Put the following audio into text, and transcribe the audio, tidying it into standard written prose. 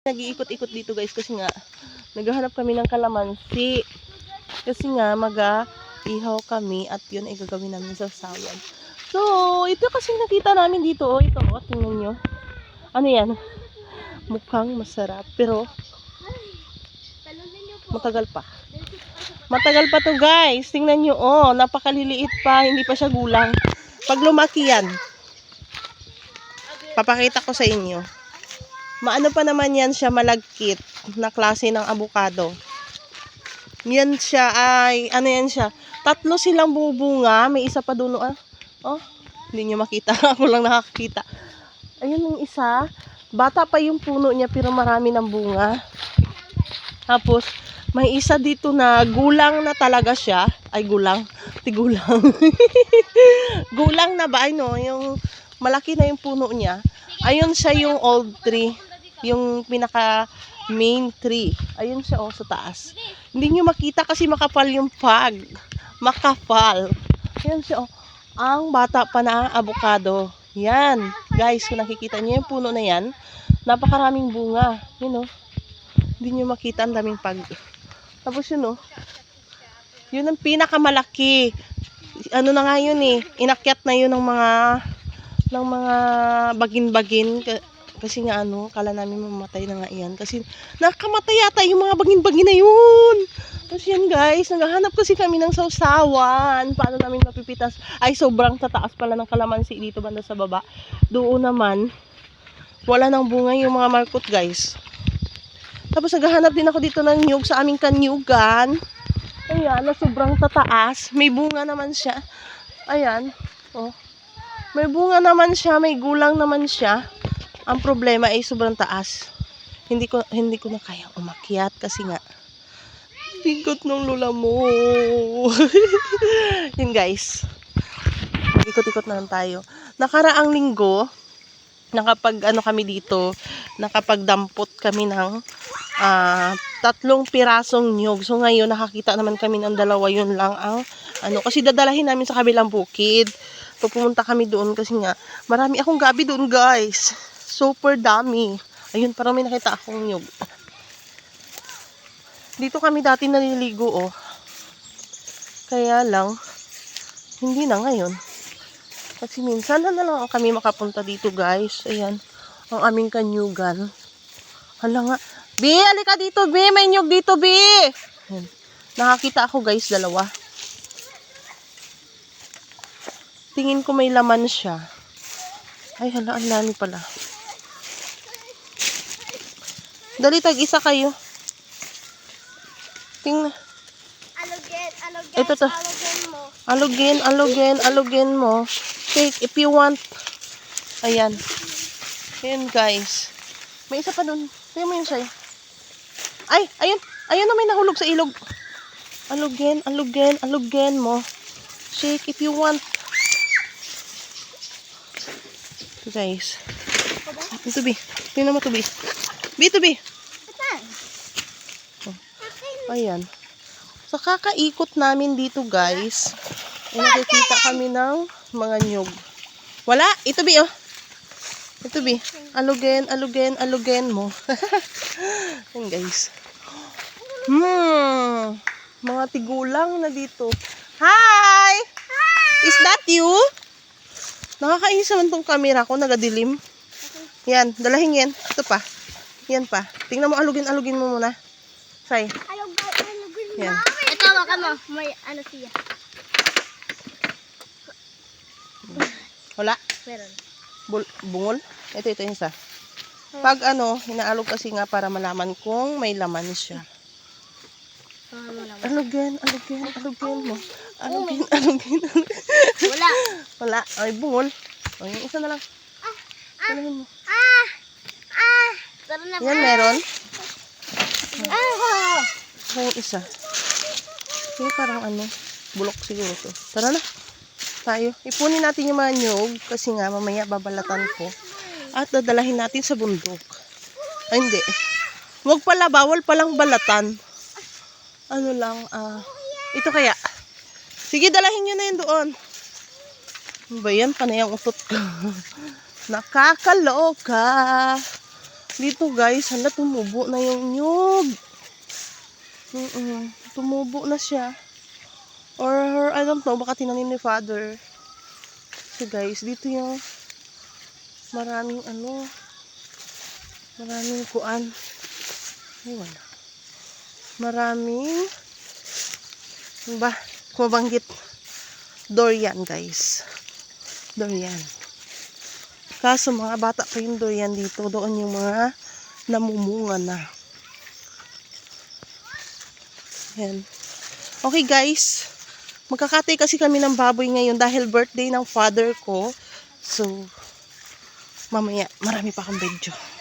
Nag-iikot-ikot dito guys kasi nga naghahanap kami ng kalamansi. Kasi nga ihaw kami at yun ay gagawin namin sa sawan. So, ito kasi nakita namin dito. Oh, ito, oh, tingnan nyo. Ano yan? Mukhang masarap. Pero, matagal pa. Matagal pa to guys. Tingnan nyo, oh. Napakaliliit pa. Hindi pa siya gulang. Pag lumaki yan, papakita ko sa inyo. Maano pa naman yan siya, malagkit na klase ng avocado. Yan siya ay, ano yan siya, 3 silang bubunga. May isa pa doon, oh, hindi nyo makita. Ako lang nakakita. Ayun yung isa. Bata pa yung puno niya pero marami ng bunga. Tapos, may isa dito na gulang na talaga siya. Ay, gulang. Tigulang. Gulang na ba? Ano, yung malaki na yung puno niya. Ayun siya yung old tree. Yung pinaka main tree. Ayun siya sa taas. Hindi nyo makita kasi makapal yung pag. Makapal. Ayun siya ang bata pa na avocado. Yan. Guys, kung nakikita nyo yung puno na yan, napakaraming bunga. Yun hindi nyo makita, ang daming pag. Tapos yun yun ang pinakamalaki. Ano na nga yun inakyat na yun ng mga bagin-bagin. Kasi nga kala namin mamatay na nga yan. Kasi nakamatay yata yung mga bagin-bagin na yun. Tapos yan guys, naghahanap kasi kami ng sausawan. Paano namin mapipitas? Ay, sobrang tataas pala ng kalamansi dito banda sa baba. Doon naman, wala nang bunga yung mga markot guys. Tapos naghahanap din ako dito ng nyug sa aming kanyugan. Ayan, na sobrang tataas. May bunga naman siya. Ayan, may bunga naman siya, may gulang naman siya. Ang problema ay sobrang taas. Hindi ko na kayang umakyat kasi nga bigot ng lula mo. Yun guys. Ikot-ikot na lang tayo. Nakaraang linggo, kami dito, nakapagdampot kami ng 3 pirasong nyug. So ngayon nakakita naman kami ng 2, yun lang ang kasi dadalahin namin sa kabilang bukid. Pupunta kami doon kasi nga marami akong gabi doon guys. Super dami. Ayun, parang may nakita akong nyug. Dito kami dati naliligo Kaya lang hindi na ngayon. Kasi minsan na lang kami makapunta dito guys. Ayan, ang aming kanyugan. Hala nga. Bi, alika dito Bi. May nyug dito Bi. Ayan. Nakakita ako guys, 2. Tingin ko may laman siya. Ay, hala, ang lami pala. Dali, tag-isa kayo. Tingnan. Ito to. Alugin mo. Take if you want. Ayan. Ayan guys. May isa pa dun. Tingnan mo yun sa'yo. Ay, ayun. Ayun na may nahulog sa ilog. Alugin mo. Shake if you want. Ito guys. Ito Bi. Tingnan mo to Bi. Ito Bi. Ayan. Sa kakaikot namin dito guys, nakikita kami ng mga nyug. Wala. Ito Bi Ito Bi. Alugin mo. Ayan guys. Mga tigulang na dito. Hi! Is that you? Nakakainis naman tong camera ko, nagadilim. Yan, dalahin yan. Ito pa. Yan pa. Tingnan mo, alugin mo muna. Say. Yan. Ito, waka mo. May siya. Wala? Meron. Bungol? Ito yung isa. Pag inaalog kasi nga para malaman kung may laman siya. Alugin mo. Alugin. Wala. Ay, bungol. O, yung isa na lang. Alugin mo. Yan, meron. Yung isa. Yung parang bulok siguro to. Tara na. Tayo. Ipunin natin yung mga nyug kasi nga mamaya babalatan ko. At dadalahin natin sa bundok. Ay, hindi. Huwag pala, bawal palang balatan. Ito kaya. Sige, dalahin nyo na yun doon. Ano ba yan? Panay ang utot ko. Nakakaloka. Dito guys, hala, tumubo na yung nyug. Tumubo na siya. Or, I don't know, baka tinanim ni Father. So guys, dito yung maraming maraming kuan. Ay, wala. Maraming, ano ba, kumabanggit. Durian guys. Durian. Kaso mga bata pa yung durian dito. Doon yung mga namumunga na. Yan. Okay guys. Magkakatay kasi kami ng baboy ngayon dahil birthday ng father ko. So, mamaya marami pa akong video.